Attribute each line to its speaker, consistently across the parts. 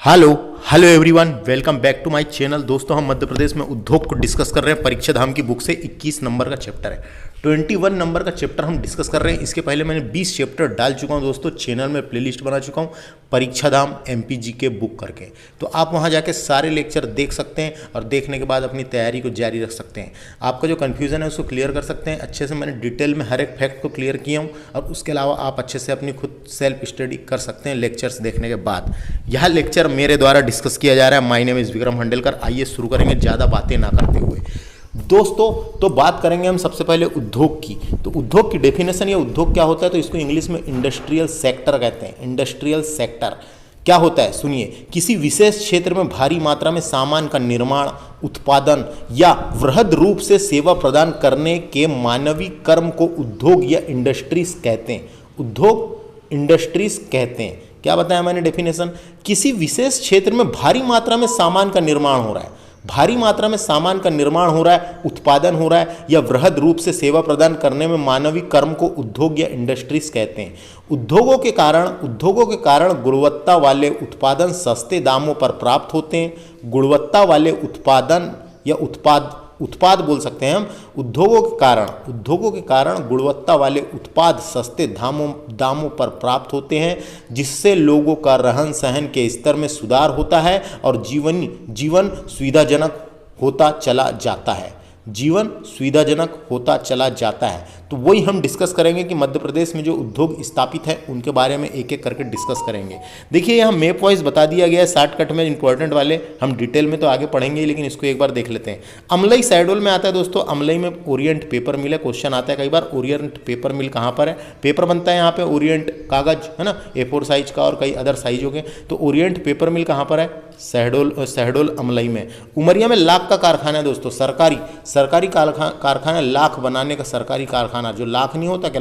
Speaker 1: Hello hello everyone, welcome back to my channel. दोस्तों, हम मध्य प्रदेश में उद्योग को डिस्कस कर रहे हैं। परीक्षा धाम की बुक से 21 नंबर का चैप्टर है, 21 नंबर का चैप्टर हम डिस्कस कर रहे हैं। इसके पहले मैंने 20 चैप्टर डाल चुका हूं दोस्तों, चैनल में प्लेलिस्ट बना चुका हूं परीक्षा धाम एमपीजी के बुक करके। तो आप वहां जाके सारे लेक्चर देख सकते हैं और देखने के बाद अपनी तैयारी को जारी रख सकते हैं। आपका जो कन्फ्यूज़न है उसको क्लियर कर सकते हैं। अच्छे से मैंने डिटेल में हर एक फैक्ट को क्लियर किया हूँ और उसके अलावा आप अच्छे से अपनी खुद सेल्फ स्टडी कर सकते हैं लेक्चर्स देखने के बाद। यह लेक्चर मेरे द्वारा डिस्कस किया जा रहा है। My name is Vikram Handelkar. आइए शुरू करेंगे ज़्यादा बातें ना करते हुए दोस्तों। तो बात करेंगे हम सबसे पहले उद्योग की। तो उद्योग की डेफिनेशन या उद्योग क्या होता है, तो इसको इंग्लिश में इंडस्ट्रियल सेक्टर कहते हैं। इंडस्ट्रियल सेक्टर क्या होता है सुनिए, किसी विशेष क्षेत्र में भारी मात्रा में सामान का निर्माण, उत्पादन या वृहद रूप से सेवा प्रदान करने के मानवीय कर्म को उद्योग या इंडस्ट्रीज कहते हैं। उद्योग इंडस्ट्रीज कहते हैं। क्या बताया मैंने डेफिनेशन, किसी विशेष क्षेत्र में भारी मात्रा में सामान का निर्माण हो रहा है, भारी मात्रा में सामान का निर्माण हो रहा है, उत्पादन हो रहा है या वृहद रूप से सेवा प्रदान करने में मानवीय कर्म को उद्योग या इंडस्ट्रीज कहते हैं। उद्योगों के कारण गुणवत्ता वाले उत्पादन सस्ते दामों पर प्राप्त होते हैं। गुणवत्ता वाले उत्पादन या उत्पाद बोल सकते हैं हम। उद्योगों के कारण गुणवत्ता वाले उत्पाद सस्ते दामों पर प्राप्त होते हैं, जिससे लोगों का रहन सहन के स्तर में सुधार होता है और जीवन सुविधाजनक होता चला जाता है। जीवन सुविधाजनक होता चला जाता है। तो वही हम डिस्कस करेंगे कि मध्य प्रदेश में जो उद्योग स्थापित हैं उनके बारे में एक एक करके डिस्कस करेंगे। देखिए, यहाँ मैप वाइज बता दिया गया है शॉर्टकट में, इंपॉर्टेंट वाले हम डिटेल में तो आगे पढ़ेंगे, लेकिन इसको एक बार देख लेते हैं। अमलई शहडोल में आता है दोस्तों। अमलई में ओरिएंट पेपर मिल है। क्वेश्चन आता है कई बार, ओरिएंट पेपर मिल कहाँ पर है। पेपर बनता है यहाँ पे ओरिएंट कागज, है ना, A4 साइज का और कई अदर साइजों के। तो ओरिएंट पेपर मिल कहाँ पर है, शहडोल अमलई में। उमरिया में लाख का कारखाना है दोस्तों, सरकारी कारखाना, लाख बनाने का सरकारी कारखाना, जो लाख नहीं होता क्या,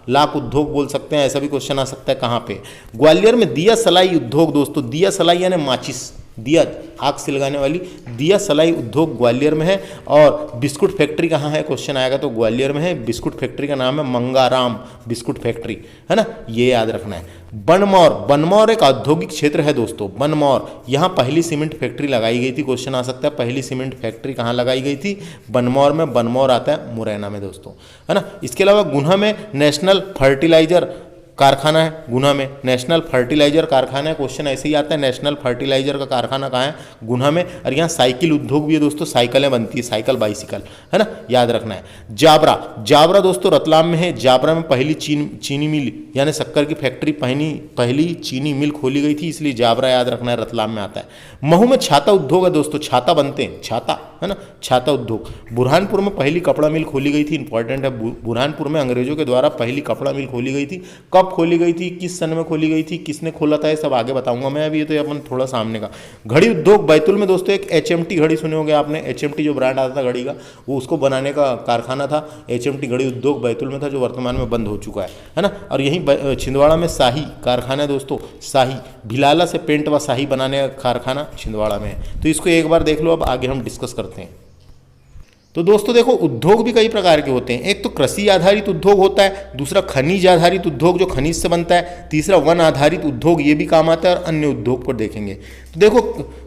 Speaker 1: लाख उद्योग बोल सकते हैं। ऐसा भी क्वेश्चन आ सकता है कहाँ पे। ग्वालियर में दिया सलाई उद्योग दोस्तों, दिया सलाई यानी माचिस, दिया आग से लगाने वाली दिया सलाई उद्योग ग्वालियर में है। और बिस्कुट फैक्ट्री कहाँ है, क्वेश्चन आएगा तो ग्वालियर में है। बिस्कुट फैक्ट्री का नाम है मंगाराम बिस्कुट फैक्ट्री, है ना, ये याद रखना है। बनमौर एक औद्योगिक क्षेत्र है दोस्तों। बनमौर, यहाँ पहली सीमेंट फैक्ट्री लगाई गई थी। क्वेश्चन आ सकता है पहली सीमेंट फैक्ट्री कहाँ लगाई गई थी, बनमौर में। बनमौर आता है मुरैना में दोस्तों, है ना। इसके अलावा गुना में नेशनल फर्टिलाइजर कारखाना है। गुना में नेशनल फर्टिलाइजर कारखाना है। क्वेश्चन ऐसे ही आता है, नेशनल फर्टिलाइजर का कारखाना कहाँ है, गुना में। और यहाँ साइकिल उद्योग भी है दोस्तों, साइकिलें बनती है, साइकिल बाइसिकल, है ना, याद रखना है। जाबरा दोस्तों रतलाम में है। जाबरा में पहली चीनी मिल यानी शक्कर की फैक्ट्री, पहली चीनी मिल खोली गई थी, इसलिए जाबरा याद रखना है, रतलाम में आता है। महू में छाता उद्योग है दोस्तों, छाता बनते हैं, छाता, है ना, छाता उद्योग। बुरहानपुर में पहली कपड़ा मिल खोली गई थी, इंपॉर्टेंट है। बुरहानपुर में अंग्रेजों के द्वारा पहली कपड़ा मिल खोली गई थी। कब खोली गई थी, किस सन में खोली गई थी, किसने खोला था, ये सब आगे बताऊंगा मैं। अभी ये तो अपन थोड़ा सामने का। घड़ी उद्योग बैतूल में दोस्तों, एक HMT घड़ी सुने होंगे आपने। HMT जो ब्रांड आता था घड़ी का, वो उसको बनाने का कारखाना था। HMT घड़ी उद्योग बैतूल में था, जो वर्तमान में बंद हो चुका है ना। और यहीं छिंदवाड़ा में शाही कारखाना है दोस्तों, शाही भिलाला से पेंट व शाही बनाने का कारखाना छिंदवाड़ा में है। तो इसको एक बार देख लो, अब आगे हम डिस्कस करते हैं। तो दोस्तों देखो, उद्योग भी कई प्रकार के होते हैं। एक तो कृषि आधारित उद्योग होता है, दूसरा खनिज आधारित उद्योग जो खनिज से बनता है, तीसरा वन आधारित उद्योग, ये भी काम आता है, और अन्य उद्योग पर देखेंगे। तो देखो,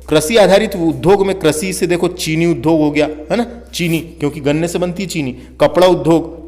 Speaker 1: कृषि आधारित उद्योग में कृषि से देखो चीनी उद्योग हो गया, है ना, चीनी, क्योंकि गन्ने से बनती है चीनी। कपड़ा उद्योग,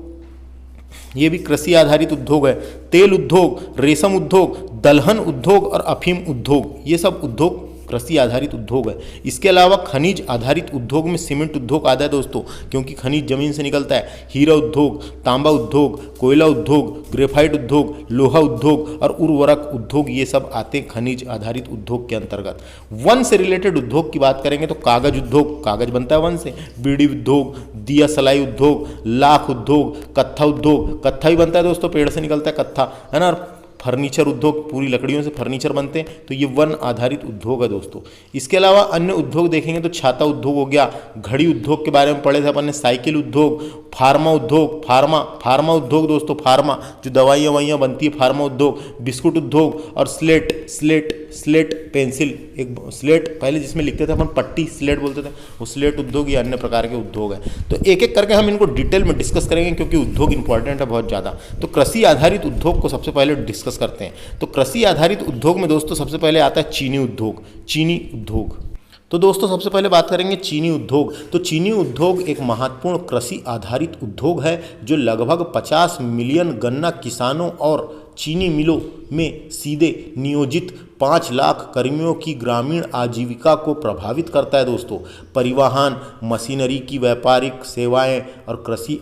Speaker 1: ये भी कृषि आधारित उद्योग है। तेल उद्योग, रेशम उद्योग, दलहन उद्योग और अफीम उद्योग, ये सब उद्योग कृषि आधारित उद्योग है। इसके अलावा खनिज आधारित उद्योग में सीमेंट उद्योग आता है दोस्तों, क्योंकि खनिज जमीन से निकलता है। हीरा उद्योग, तांबा उद्योग, कोयला उद्योग, ग्रेफाइट उद्योग, लोहा उद्योग और उर्वरक उद्योग, ये सब आते हैं खनिज आधारित उद्योग के अंतर्गत। वन से रिलेटेड उद्योग की बात करेंगे तो कागज उद्योग, कागज बनता है वन से। बीड़ी उद्योग, दिया सलाई उद्योग, लाख उद्योग, कत्था उद्योग, कत्था भी बनता है दोस्तों, पेड़ से निकलता है कत्था, है ना। फर्नीचर उद्योग, पूरी लकड़ियों से फर्नीचर बनते हैं, तो ये वन आधारित उद्योग है दोस्तों। इसके अलावा अन्य उद्योग देखेंगे तो छाता उद्योग हो गया। घड़ी उद्योग के बारे में पढ़े थे अपन ने। साइकिल उद्योग, फार्मा उद्योग, फार्मा उद्योग दोस्तों, फार्मा जो दवाइयाँ बनती है, फार्मा उद्योग। बिस्कुट उद्योग और स्लेट पेंसिल, एक स्लेट पहले जिसमें लिखते थे अपन पट्टी, स्लेट बोलते थे, वो स्लेट उद्योग, ये अन्य प्रकार के उद्योग है। तो एक एक करके हम इनको डिटेल में डिस्कस करेंगे, क्योंकि उद्योग इंपॉर्टेंट है बहुत ज़्यादा। तो कृषि आधारित उद्योग को सबसे पहले डिस्कस डिस्कस करते हैं। तो कृषि आधारित उद्योग में दोस्तों सबसे पहले आता है चीनी उद्योग। चीनी उद्योग, तो दोस्तों सबसे पहले बात करेंगे चीनी उद्योग। तो चीनी उद्योग एक महत्वपूर्ण कृषि आधारित उद्योग है जो लगभग 50 मिलियन गन्ना किसानों और चीनी मिलों में सीधे नियोजित 5 लाख कर्मियों की ग्रामीण आजीविका को प्रभावित करता है दोस्तों। परिवहन, मशीनरी की व्यापारिक सेवाएं और कृषि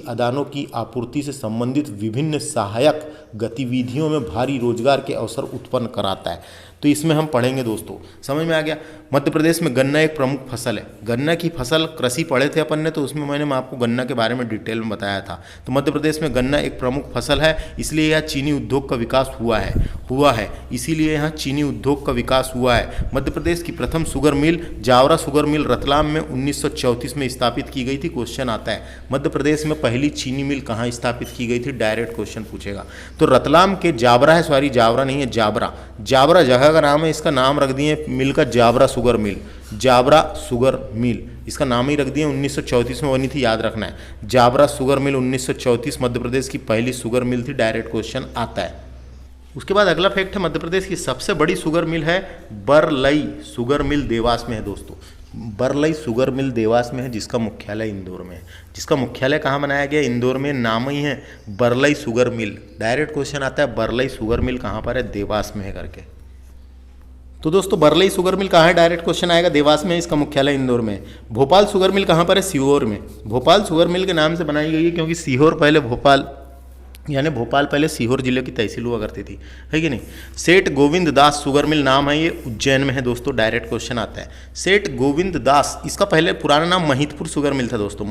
Speaker 1: आदानों की आपूर्ति से संबंधित विभिन्न सहायक गतिविधियों में भारी रोजगार के अवसर उत्पन्न कराता है। तो इसमें हम पढ़ेंगे दोस्तों, समझ में आ गया। मध्य प्रदेश में गन्ना एक प्रमुख फसल है। गन्ना की फसल कृषि पढ़े थे अपन ने, तो उसमें मैंने आपको गन्ना के बारे में डिटेल में बताया था। तो मध्य प्रदेश में गन्ना एक प्रमुख फसल है, इसलिए यहाँ चीनी उद्योग का विकास हुआ है इसीलिए यहाँ चीनी उद्योग का विकास हुआ है। मध्य प्रदेश की प्रथम sugar mill Jaora sugar mill Ratlam में 1934 में स्थापित की गई थी। क्वेश्चन आता है मध्य प्रदेश में पहली चीनी मिल कहाँ स्थापित की गई थी, डायरेक्ट क्वेश्चन पूछेगा। तो रतलाम के जावरा है, सॉरी जावरा नहीं है, जावरा जगह का नाम है, इसका नाम रख दिए मिल का Jaora sugar mill. Jaora sugar mill इसका नाम ही रख दिए, 1934 में बनी थी, याद रखना है। जावरा शुगर मिल 1934 मध्य प्रदेश की पहली शुगर मिल थी, डायरेक्ट क्वेश्चन आता है। उसके बाद अगला फैक्ट है, मध्य प्रदेश की सबसे बड़ी शुगर मिल है बरलई शुगर मिल, देवास में है दोस्तों। बरलई शुगर मिल देवास में है, जिसका मुख्यालय इंदौर में है। जिसका मुख्यालय कहाँ बनाया गया, इंदौर में, नाम ही है बरलई शुगर मिल। डायरेक्ट क्वेश्चन आता है बरलई शुगर मिल कहाँ पर है, देवास में है करके। तो दोस्तों बरलई शुगर मिल कहाँ है, डायरेक्ट क्वेश्चन आएगा, देवास में, इसका मुख्यालय इंदौर में। भोपाल शुगर मिल कहाँ पर है, सीहोर में। भोपाल शुगर मिल के नाम से बनाई गई है क्योंकि सीहोर पहले भोपाल पहले सीहोर जिले की तहसील हुआ करती थी, है कि नहीं। सेठ गोविंद दास शुगर मिल नाम है, ये उज्जैन में है दोस्तों, डायरेक्ट क्वेश्चन आता है। सेठ गोविंद दास, इसका पहले पुराना नाम महिदपुर शुगर मिल था दोस्तों।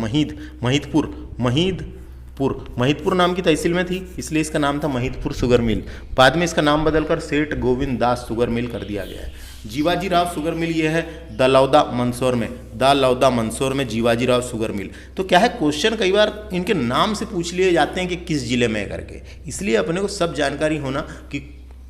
Speaker 1: महिदपुर नाम की तहसील में थी, इसलिए इसका नाम था महिदपुर शुगर मिल। बाद में इसका नाम बदलकर सेठ गोविंद दास शुगर मिल कर दिया गया है। जीवाजी राव शुगर मिल ये है दलौदा मंदसौर में जीवाजी राव शुगर मिल। तो क्या है, क्वेश्चन कई बार इनके नाम से पूछ लिए जाते हैं कि किस जिले में है करके, इसलिए अपने को सब जानकारी होना कि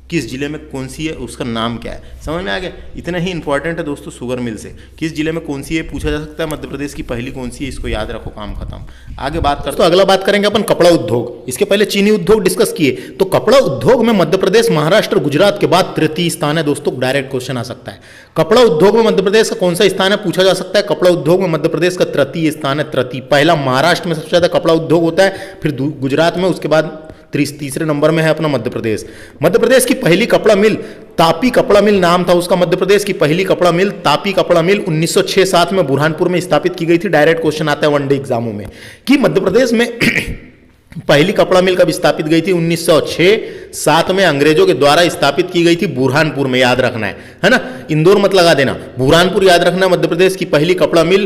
Speaker 1: किस जिले में कौन सी है, उसका नाम क्या है, समझ में आ गया। इतना ही इंपॉर्टेंट है दोस्तों शुगर मिल से, किस जिले में कौन सी है पूछा जा सकता है। मध्य प्रदेश की पहली कौन सी है, इसको याद रखो, काम खत्म। आगे बात करते, तो अगला बात करेंगे अपन कपड़ा उद्योग। इसके पहले चीनी उद्योग डिस्कस किए, तो कपड़ा उद्योग में मध्य प्रदेश, महाराष्ट्र, गुजरात के बाद तृतीय स्थान है दोस्तों, डायरेक्ट क्वेश्चन आ सकता है। कपड़ा उद्योग में मध्य प्रदेश का कौन सा स्थान है पूछा जा सकता है। कपड़ा उद्योग में मध्य प्रदेश का तृतीय स्थान है, तृतीय। पहला महाराष्ट्र में सबसे ज्यादा कपड़ा उद्योग होता है, फिर गुजरात में, उसके बाद तीसरे नंबर में है अपना मध्य प्रदेश। मध्य प्रदेश की पहली कपड़ा मिल तापी कपड़ा मिल नाम था उसका। मध्य प्रदेश की पहली कपड़ा मिल तापी कपड़ा मिल 1906-07 में बुरहानपुर में स्थापित की गई थी। डायरेक्ट क्वेश्चन आता है वनडे एग्जामों में कि मध्य प्रदेश में पहली कपड़ा मिल कब स्थापित गई थी, 1906-07 में अंग्रेजों के द्वारा स्थापित की गई थी बुरहानपुर में, याद रखना है ना। इंदौर मत लगा देना, बुरहानपुर याद रखना। मध्य प्रदेश की पहली कपड़ा मिल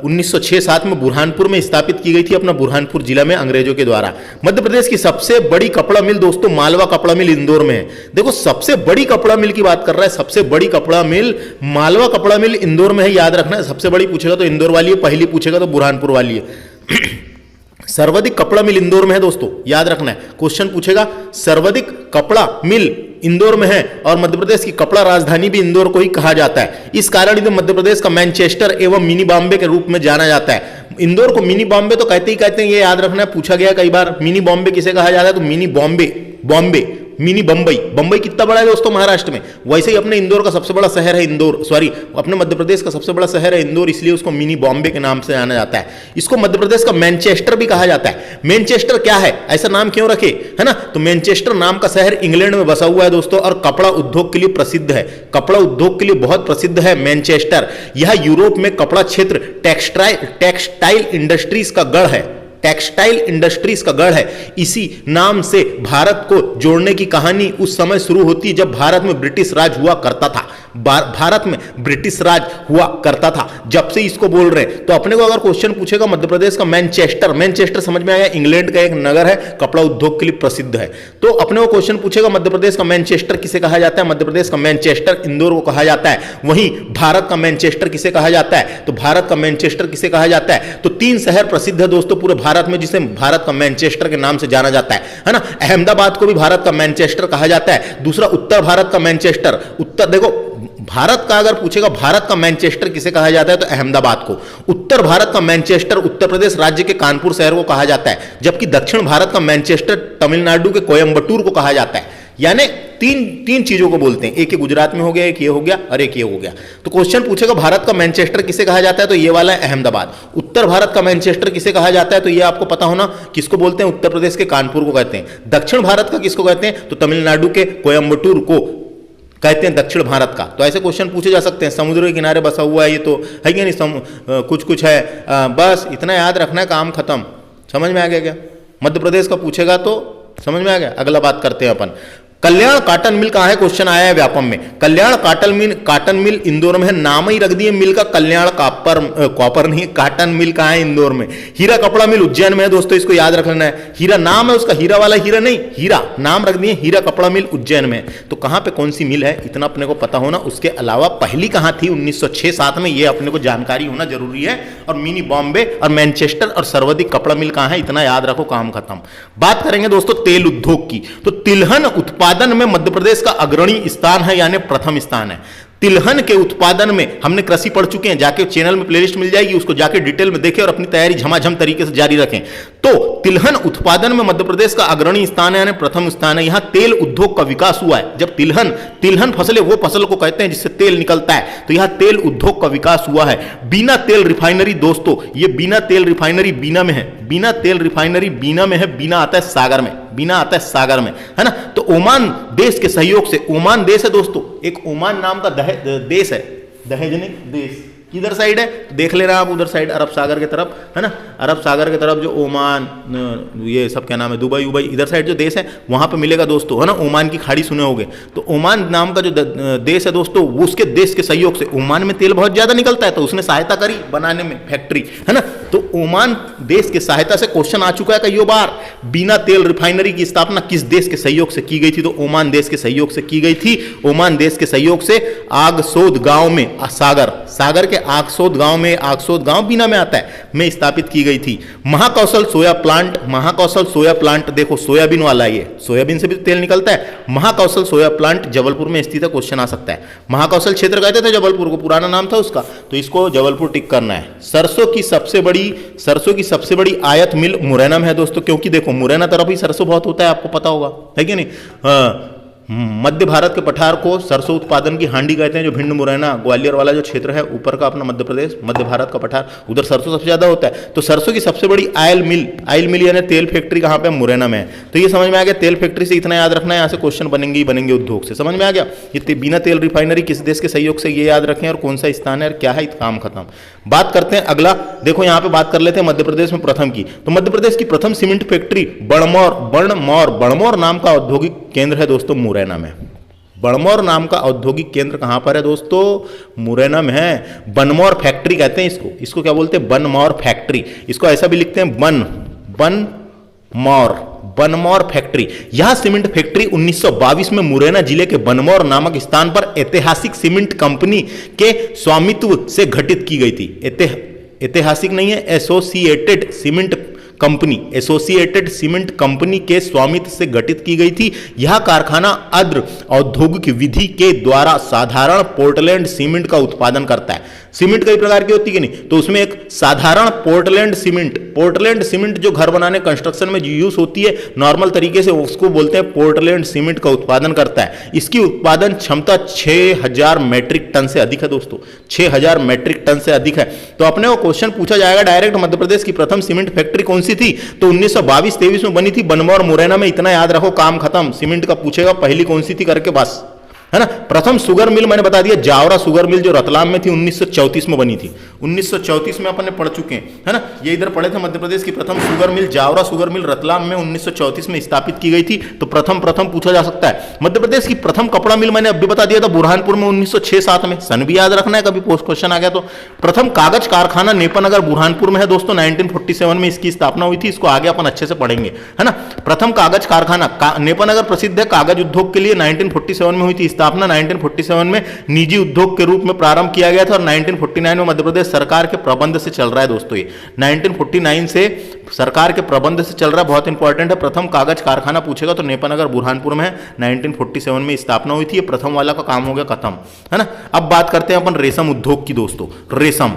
Speaker 1: 1906-07 में बुरहानपुर में स्थापित की गई थी, अपना बुरहानपुर जिला में, अंग्रेजों के द्वारा। मध्य प्रदेश की सबसे बड़ी कपड़ा मिल दोस्तों मालवा कपड़ा मिल इंदौर में है। देखो सबसे बड़ी कपड़ा मिल की बात कर रहा है, सबसे बड़ी कपड़ा मिल मालवा कपड़ा मिल इंदौर में है, याद रखना है। सबसे बड़ी पूछेगा तो इंदौर वाली है, पहली पूछेगा तो बुरहानपुर वाली है। सर्वाधिक कपड़ा मिल इंदौर में है दोस्तों, याद रखना है। क्वेश्चन पूछेगा सर्वाधिक कपड़ा मिल इंदौर में है, और मध्य प्रदेश की कपड़ा राजधानी भी इंदौर को ही कहा जाता है। इस कारण इसे मध्य प्रदेश का मैनचेस्टर एवं मिनी बॉम्बे के रूप में जाना जाता है। इंदौर को मिनी बॉम्बे तो कहते हैं, ये याद रखना है, पूछा गया कई बार। मिनी बॉम्बे किसे कहा जाता है, तो मिनी बॉम्बे मिनी बंबई कितना बड़ा है दोस्तों महाराष्ट्र में, वैसे ही अपने इंदौर का सबसे बड़ा शहर है अपने मध्य प्रदेश का सबसे बड़ा शहर है इंदौर, इसलिए उसको मिनी बॉम्बे के नाम से जाना जाता है। इसको मध्य प्रदेश का मैनचेस्टर भी कहा जाता है। मैनचेस्टर क्या है, ऐसा नाम क्यों रखे, है ना। तो मैनचेस्टर नाम का शहर इंग्लैंड में बसा हुआ है दोस्तों, और कपड़ा उद्योग के लिए प्रसिद्ध है। कपड़ा उद्योग के लिए बहुत प्रसिद्ध है मैनचेस्टर। यह यूरोप में कपड़ा क्षेत्र टेक्सटाइल इंडस्ट्रीज का गढ़ है। टेक्सटाइल इंडस्ट्रीज का गढ़ है। इसी नाम से भारत को जोड़ने की कहानी उस समय शुरू होती है जब भारत में ब्रिटिश राज हुआ करता था। भारत में ब्रिटिश राज हुआ करता था, जब से इसको बोल रहे हैं। तो अपने को अगर क्वेश्चन पूछेगा मध्य प्रदेश का मैनचेस्टर समझ में आया, इंग्लैंड का एक नगर है, कपड़ा उद्योग के लिए प्रसिद्ध है। तो अपने को क्वेश्चन पूछेगा मध्य प्रदेश का मैनचेस्टर किसे कहा जाता है, मध्य प्रदेश का मैनचेस्टर इंदौर को कहा जाता है। वहीं भारत का मैनचेस्टर किसे कहा जाता है, तो भारत का मैनचेस्टर किसे कहा जाता है, तो 3 शहर प्रसिद्ध है दोस्तों पूरे भारत में जिसे भारत का मैनचेस्टर के नाम से जाना जाता है ना। अहमदाबाद को भी भारत का मैनचेस्टर कहा जाता है। दूसरा उत्तर भारत का मैनचेस्टर, उत्तर देखो भारत का अगर पूछेगा, भारत का मैनचेस्टर किसे कहा जाता है, तो अहमदाबाद को। उत्तर भारत का मैनचेस्टर उत्तर प्रदेश राज्य के कानपुर शहर को कहा जाता है, जबकि दक्षिण भारत का मैनचेस्टर तमिलनाडु के कोयम्बटूर को कहा जाता है। यानी तीन चीजों को बोलते हैं, एक ये गुजरात में हो गया, एक ये हो गया और एक ये हो गया। तो क्वेश्चन पूछेगा भारत का मैनचेस्टर किसे कहा जाता है, तो ये वाला है अहमदाबाद। उत्तर भारत का मैनचेस्टर किसे कहा जाता है, तो ये आपको पता होना किसको बोलते हैं, उत्तर प्रदेश के कानपुर को कहते हैं। दक्षिण भारत का किसको कहते हैं, तो तमिलनाडु के कोयम्बटूर को कहते हैं दक्षिण भारत का। तो ऐसे क्वेश्चन पूछे जा सकते हैं। समुद्र के किनारे बसा हुआ है, ये तो है कि नहीं, कुछ है, बस इतना याद रखना है, काम खत्म। समझ में आ गया क्या? मध्य प्रदेश का पूछेगा तो समझ में आ गया। अगला बात करते हैं अपन, कल्याण कॉटन मिल कहाँ है, क्वेश्चन आया है व्यापम में। कल्याण कॉटन मिल इंदौर में है, नाम ही रख दिए मिल का कल्याण। कॉपर नहीं, कॉटन मिल कहाँ है, इंदौर में। हीरा कपड़ा मिल उज्जैन में है दोस्तों, इसको याद रखना है। हीरा नाम है उसका, हीरा वाला हीरा नहीं, हीरा नाम रख दिए, हीरा कपड़ा मिल उज्जैन में। तो कहाँ पे कौन सी मिल है, इतना अपने को पता होना। उसके अलावा पहली कहाँ थी, 1906-7 में, ये अपने को जानकारी होना जरूरी है। और मिनी बॉम्बे और मैनचेस्टर और सर्वाधिक कपड़ा मिल कहाँ है, इतना याद रखो, काम खत्म। बात करेंगे दोस्तों तेल उद्योग की, तो तिलहन उत्पादन में मध्य प्रदेश का अग्रणी स्थान है, यानी प्रथम स्थान है। तिलहन के उत्पादन में हमने कृषि पढ़ चुके हैं, जाके चैनल में प्लेलिस्ट मिल जाएगी, उसको जाके डिटेल में देखें और अपनी तैयारी झमाझम तरीके से जारी रखें। तो तिलहन उत्पादन में मध्य प्रदेश का अग्रणी स्थान है, यानी प्रथम स्थान है। यहां तेल उद्योग का विकास हुआ है। जब तिलहन फसलें वो फसल को कहते हैं जिससे तेल निकलता है, तो यहां तेल उद्योग का विकास हुआ है। बीना तेल रिफाइनरी दोस्तों, ये बीना तेल रिफाइनरी बीना में है, बीना तेल रिफाइनरी बीना में है, बीना आता है सागर में, बीना आता है सागर में, है ना। तो ओमान देश के सहयोग से, ओमान देश है दोस्तों, एक ओमान नाम का देश है, दहेजनिक देश, किधर साइड है तो देख लेना आप, उधर साइड अरब सागर के तरफ, है ना। अरब सागर के तरफ जो ओमान, ये सब क्या नाम है, दुबई उबई, इधर साइड जो देश है वहां पे मिलेगा दोस्तों, है ना। ओमान की खाड़ी सुने होंगे, तो ओमान नाम का जो देश है दोस्तों, वो उसके देश के सहयोग से, ओमान में तेल बहुत ज्यादा निकलता है, तो उसने सहायता करी बनाने में फैक्ट्री, है ना। तो ओमान देश की सहायता से क्वेश्चन आ चुका है कई बार, बिना तेल रिफाइनरी की स्थापना किस देश के सहयोग से की गई थी, तो ओमान देश के सहयोग से की गई थी। ओमान देश के सहयोग से आगसोद गांव में, सागर के आगसोद गांव में, आगसोद गांव बीना में आता है, में स्थापित की गई थी। महाकौशल सोया प्लांट देखो, सोयाबीन वाला, ये सोयाबीन से भी तेल निकलता है। महाकौशल सोया प्लांट जबलपुर में स्थित है, क्वेश्चन आ सकता है। महाकौशल क्षेत्र कहते थे जबलपुर को, पुराना नाम था उसका, तो इसको जबलपुर टिक करना है। सरसों की सबसे बड़ी आयत मिल मुरैना में है दोस्तों, क्योंकि देखो मुरैना तरफ ही सरसों बहुत होता है, आपको पता होगा, है कि नहीं। मध्य भारत के पठार को सरसों उत्पादन की हांडी कहते हैं, जो भिंड मुरैना ग्वालियर वाला जो क्षेत्र है ऊपर का अपना मध्य प्रदेश, मध्य भारत का पठार, उधर सरसों सबसे ज्यादा होता है। तो सरसों की सबसे बड़ी आयल मिल यानी तेल फैक्ट्री कहाँ पे, मुरैना में है। तो ये समझ में आ गया, तेल फैक्ट्री से इतना याद रखना है, यहाँ से क्वेश्चन बनेंगे ही बनेंगे उद्योग से, समझ में आ गया। ये बिना तेल रिफाइनरी किस देश के सहयोग से, ये याद रखें, और कौन सा स्थान है और क्या है, काम खत्म। बात करते हैं अगला, देखो यहाँ पे बात कर लेते हैं मध्य प्रदेश में प्रथम की। तो मध्य प्रदेश की प्रथम सीमेंट फैक्ट्री बड़मौर नाम का औद्योगिक केंद्र है दोस्तों, मुरैना में। बड़मौर नाम का औद्योगिक केंद्र कहां पर है दोस्तों, मुरैना में है। बनमौर फैक्ट्री कहते हैं इसको क्या बोलते हैं, बनमौर फैक्ट्री। इसको ऐसा भी लिखते हैं बनमौर फैक्ट्री। यह सीमेंट फैक्ट्री 1922 में मुरैना जिले के बनमौर नामक स्थान पर ऐतिहासिक सीमेंट कंपनी के स्वामित्व से गठित की गई थी। ऐतिहासिक नहीं है, एसोसिएटेड सीमेंट कंपनी के स्वामित्व से गठित की गई थी। यह कारखाना आर्द्र औद्योगिक विधि के द्वारा साधारण पोर्टलैंड सीमेंट का उत्पादन करता है। सीमेंट कई प्रकार की होती है कि नहीं, तो उसमें एक साधारण पोर्टलैंड सीमेंट जो घर बनाने कंस्ट्रक्शन में यूज होती है नॉर्मल तरीके से, उसको बोलते हैं पोर्टलैंड सीमेंट का उत्पादन करता है। इसकी उत्पादन क्षमता 6000 मैट्रिक टन से अधिक है दोस्तों, 6000 मैट्रिक टन से अधिक है। तो अपने को क्वेश्चन पूछा जाएगा डायरेक्ट, मध्य प्रदेश की प्रथम सीमेंट फैक्ट्री कौन सी थी, तो 1922-23 में बनी थी, बनमौर मुरैना में। इतना याद रखो, काम खत्म। सीमेंट का पूछेगा पहली कौन सी थी करके, बस, है ना। प्रथम शुगर मिल मैंने बता दिया, जावरा शुगर मिल जो रतलाम में थी, 1934 में बनी थी। 1934 में अपन ने पढ़ चुके हैं, है ना। ये इधर पढ़े थे, मध्य प्रदेश की प्रथम sugar mill Jaora sugar mill Ratlam में 1934 में स्थापित की गई थी। तो प्रथम पूछा जा सकता है। मध्य प्रदेश की प्रथम कपड़ा मिल मैंने अभी बता दिया था, बुरहानपुर में 1906-7 में। सन भी याद रखना है, कभी पोस्ट क्वेश्चन आ गया तो। प्रथम कागज कारखाना नेपानगर बुरहानपुर में है दोस्तों, 1947 में इसकी स्थापना हुई थी। इसको आगे अपन अच्छे से पढ़ेंगे, है ना। प्रथम कागज कारखाना नेपानगर प्रसिद्ध है कागज उद्योग के लिए, 1947 में हुई थी स्थापना 1947 में निजी उद्योग के रूप में प्रारंभ किया गया था और 1949 में मध्य प्रदेश सरकार के प्रबंध से चल रहा है दोस्तों। ये 1949 से सरकार के प्रबंध से चल रहा है, बहुत इंपॉर्टेंट है। प्रथम कागज कारखाना पूछेगा तो नेपानगर बुरहानपुर में है, 1947 में स्थापना हुई थी। ये प्रथम वाला का काम हो गया खत्म, है ना। अब बात करते हैं अपन रेशम उद्योग की दोस्तों, रेशम।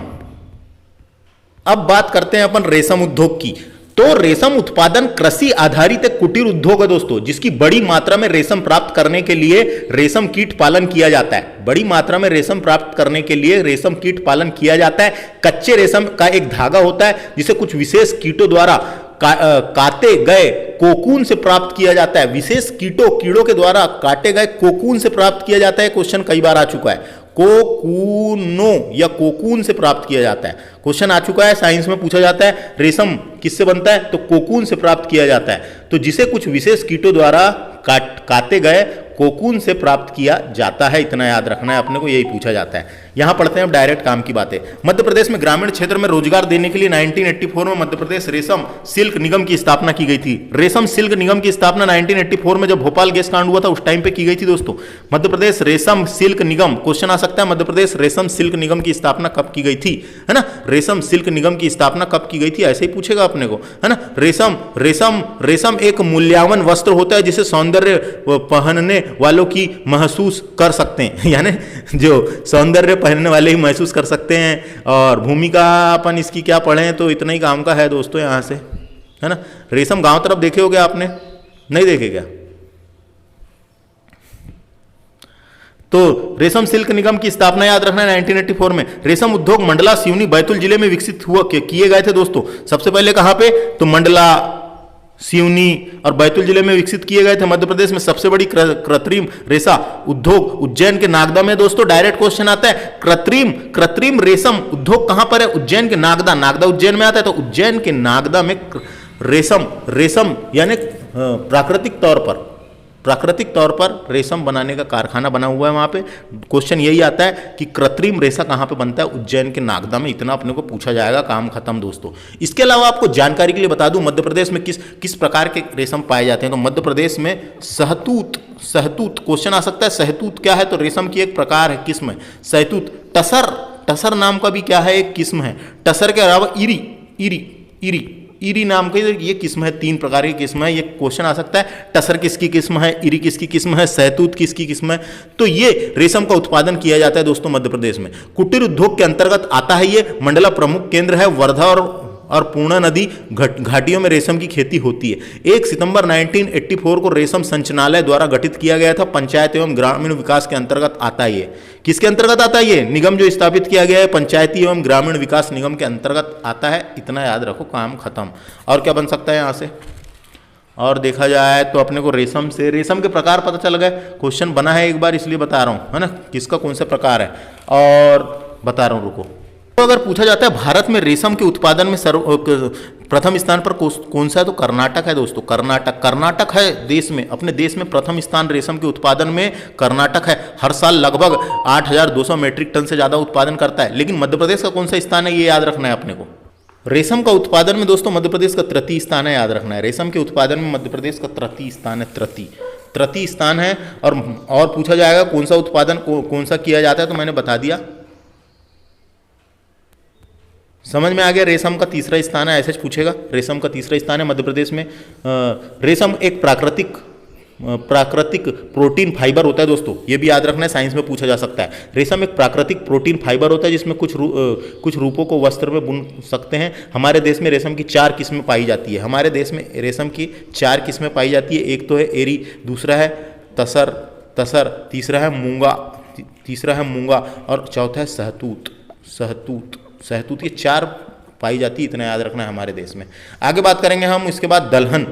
Speaker 1: अब बात करते हैं अपन रेशम उद्योग की। तो रेशम उत्पादन कृषि आधारित एक कुटीर उद्योग है दोस्तों, जिसकी बड़ी मात्रा में रेशम प्राप्त करने के लिए रेशम कीट पालन किया जाता है। बड़ी मात्रा में रेशम प्राप्त करने के लिए रेशम कीट पालन किया जाता है। कच्चे रेशम का एक धागा होता है जिसे कुछ विशेष कीटों द्वारा काटे गए कोकून से प्राप्त किया जाता है। विशेष कीड़ों के द्वारा काटे गए कोकून से प्राप्त किया जाता है। क्वेश्चन कई बार आ चुका है, कोकूनो या कोकून से प्राप्त किया जाता है। क्वेश्चन आ चुका है, साइंस में पूछा जाता है रेशम किससे बनता है, तो कोकून से प्राप्त किया जाता है। तो जिसे कुछ विशेष कीटों द्वारा काटे गए कोकून से प्राप्त किया जाता है, इतना याद रखना है अपने को, यही पूछा जाता है। यहां पढ़ते हैं डायरेक्ट काम की बातें। मध्य प्रदेश में ग्रामीण क्षेत्र में रोजगार देने के लिए 1984 में मध्य प्रदेश रेशम सिल्क निगम की स्थापना की गई थी। रेशम सिल्क निगम की स्थापना 1984 में जब भोपाल गैस कांड हुआ था उस टाइम पे की गई थी दोस्तों। मध्य प्रदेश रेशम सिल्क निगम, क्वेश्चन आ सकता है मध्य प्रदेश रेशम सिल्क निगम की स्थापना कब की गई थी, है ना। रेशम सिल्क निगम की स्थापना कब की गई थी, ऐसे ही पूछेगा अपने को, है ना। रेशम एक मूल्यवान वस्त्र होता है जिसे सौंदर्य पहनने वालों की महसूस कर सकते हैं, यानी जो सौंदर्य पहनने वाले ही महसूस कर सकते हैं। और भूमिका अपन इसकी क्या पढ़ें, तो इतना ही काम का है दोस्तों यहां से, है ना। रेशम गांव तरफ देखे होगे आपने, नहीं देखे क्या? तो रेशम सिल्क निगम की स्थापना याद रखना है 1984 में। रेशम उद्योग मंडला, सिवनी, बैतूल जिले में विकसित हुआ किए गए थे दोस्तों। सबसे पहले कहां पे, तो मंडला, सिवनी और बैतूल जिले में विकसित किए गए थे। मध्य प्रदेश में सबसे बड़ी कृत्रिम रेशा उद्योग उज्जैन के नागदा में दोस्तों। डायरेक्ट क्वेश्चन आता है, कृत्रिम रेशम उद्योग कहां पर है, उज्जैन के नागदा। नागदा उज्जैन में आता है, तो उज्जैन के नागदा में रेशम यानी प्राकृतिक तौर पर रेशम बनाने का कारखाना बना हुआ है वहां पे। क्वेश्चन यही आता है कि कृत्रिम रेशा कहां पे बनता है, उज्जैन के नागदा में। इतना अपने को पूछा जाएगा, काम खत्म दोस्तों। इसके अलावा आपको जानकारी के लिए बता दूं, मध्य प्रदेश में किस प्रकार के रेशम पाए जाते हैं। तो मध्य प्रदेश में सहतूत क्वेश्चन आ सकता है। सहतूत क्या है, तो रेशम की एक प्रकार है, किस्म है सहतूत। टसर नाम का भी क्या है, एक किस्म है। टसर के अलावा इरी नाम की ये किस्म है। 3 प्रकार की किस्म है। ये क्वेश्चन आ सकता है, टसर किसकी किस्म है, इरी किसकी किस्म है, सहतूत किसकी किस्म है। तो ये रेशम का उत्पादन किया जाता है दोस्तों मध्य प्रदेश में। कुटीर उद्योग के अंतर्गत आता है ये। मंडला प्रमुख केंद्र है। वर्धा और पूर्णा नदी घाटियों में रेशम की खेती होती है। 1 सितंबर 1984 को रेशम संचालनालय द्वारा गठित किया गया था। पंचायत एवं ग्रामीण विकास के अंतर्गत आता है ये। किसके अंतर्गत आता है ये, निगम जो स्थापित किया गया है पंचायती एवं ग्रामीण विकास निगम के अंतर्गत आता है। इतना याद रखो, काम खत्म। और क्या बन सकता है यहाँ से, और देखा जाए तो अपने को रेशम के प्रकार पता चल गए। क्वेश्चन बना है एक बार, इसलिए बता रहा हूँ, है ना, किसका कौन सा प्रकार है, और बता रहा हूँ, रुको। तो अगर पूछा जाता है भारत में रेशम के उत्पादन में प्रथम स्थान पर कौन सा है, तो कर्नाटक है दोस्तों। कर्नाटक है देश में, अपने देश में प्रथम स्थान रेशम के उत्पादन में कर्नाटक है। हर साल लगभग 8,200 मीट्रिक टन से ज्यादा उत्पादन करता है। लेकिन मध्य प्रदेश का कौन सा स्थान है, ये याद रखना है अपने को। रेशम का उत्पादन में दोस्तों मध्य प्रदेश का तृतीय स्थान है, याद रखना है। रेशम के उत्पादन में मध्य प्रदेश का तृतीय स्थान है, तृतीय स्थान है। और पूछा जाएगा कौन सा उत्पादन कौन सा किया जाता है, तो मैंने बता दिया, समझ में आ गया। रेशम का तीसरा स्थान है, ऐसे पूछेगा। रेशम का तीसरा स्थान है मध्य प्रदेश में। रेशम एक प्राकृतिक प्रोटीन फाइबर होता है दोस्तों, ये भी याद रखना है, साइंस में पूछा जा सकता है। रेशम एक प्राकृतिक प्रोटीन फाइबर होता है जिसमें कुछ रूपों को वस्त्र में बुन सकते हैं। हमारे देश में रेशम की 4 किस्में पाई जाती है। हमारे देश में रेशम की 4 किस्में पाई जाती है। एक तो है एरी, दूसरा है तसर, तीसरा है मूंगा और चौथा है सहतूत। ये 4 पाई जाती है, इतना याद रखना है हमारे देश में। आगे बात करेंगे हम इसके बाद दलहन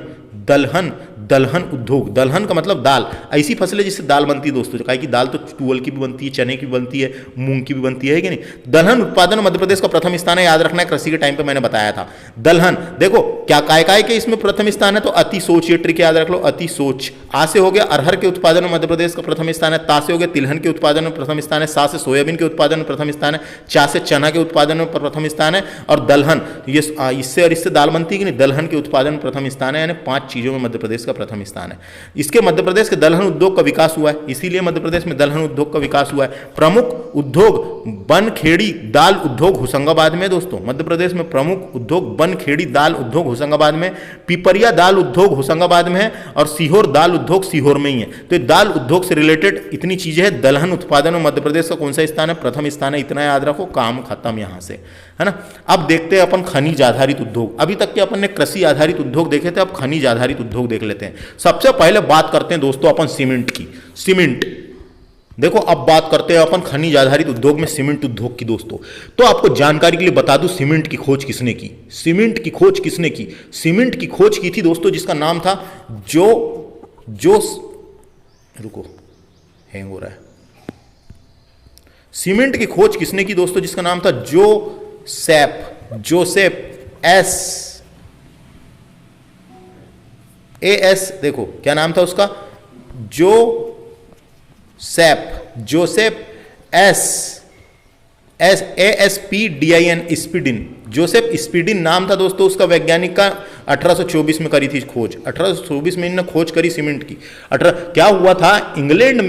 Speaker 1: उद्योग। दलहन का मतलब दाल, ऐसी फसलें जिससे दाल बनती है दोस्तों। कहीं की दाल तो तुअल की भी बनती है, चने की भी बनती है, मूंग की भी बनती है कि नहीं। दलहन उत्पादन मध्य प्रदेश का प्रथम स्थान है, याद रखना है। कृषि के टाइम पे मैंने बताया था। दलहन देखो, क्या काय के इसमें प्रथम स्थान है, तो अति सोच, ये ट्रिक याद रख लो, अति सोच। आ से हो गया अरहर के उत्पादन में मध्य प्रदेश का प्रथम स्थान है। ता से हो गया तिलहन के उत्पादन में प्रथम स्थान है। सा से सोयाबीन के उत्पादन में प्रथम स्थान है। चा से चना के उत्पादन में प्रथम स्थान है। और दलहन, ये इससे और इससे दाल बनती है कि नहीं, दलहन के उत्पादन में प्रथम स्थान है। यानी 5 चीजों में मध्य प्रदेश का प्रथम स्थान है। इसके मध्य प्रदेश के दलहन उद्योग का विकास हुआ है, इसीलिए मध्य प्रदेश में दलहन उद्योग का विकास हुआ है। प्रमुख उद्योग बनखेड़ी दाल उद्योग होशंगाबाद में दोस्तों, मध्य प्रदेश में प्रमुख उद्योग बनखेड़ी दाल उद्योग होशंगाबाद में, पिपरिया दाल उद्योग होशंगाबाद में है, और सीहोर दाल उद्योग सीहोर में ही है। तो ये दाल उद्योग से रिलेटेड इतनी चीजें हैं। दलहन उत्पादन में मध्य प्रदेश का कौन सा स्थान है, प्रथम स्थान है। इतना याद रखो, काम खत्म यहां से, है ना। अब देखते हैं अपन खनिज आधारित उद्योग। अभी तक के अपन ने कृषि आधारित उद्योग देखे थे, अब खनिज आधारित उद्योग देख लेते हैं। सबसे पहले बात करते हैं दोस्तों अपन सीमेंट की। सीमेंट देखो, अब बात करते हैं अपन खनिज आधारित उद्योग में सीमेंट उद्योग की दोस्तों। तो आपको जानकारी के लिए बता दूं, सीमेंट की खोज किसने की, सीमेंट की खोज किसने की। सीमेंट की खोज की थी दोस्तों जिसका नाम था रुको, हैंग हो रहा है। सीमेंट की खोज किसने की दोस्तों, जिसका नाम था जोसेफ एस, देखो क्या नाम था उसका, जोसेफ स्पीडिन, जोसेफ स्पीडिन नाम था दोस्तों उसका वैज्ञानिक का। 1824 में करी थी खोज, 1824 में इन्होंने खोज करी सीमेंट की। क्या हुआ था, इंग्लैंड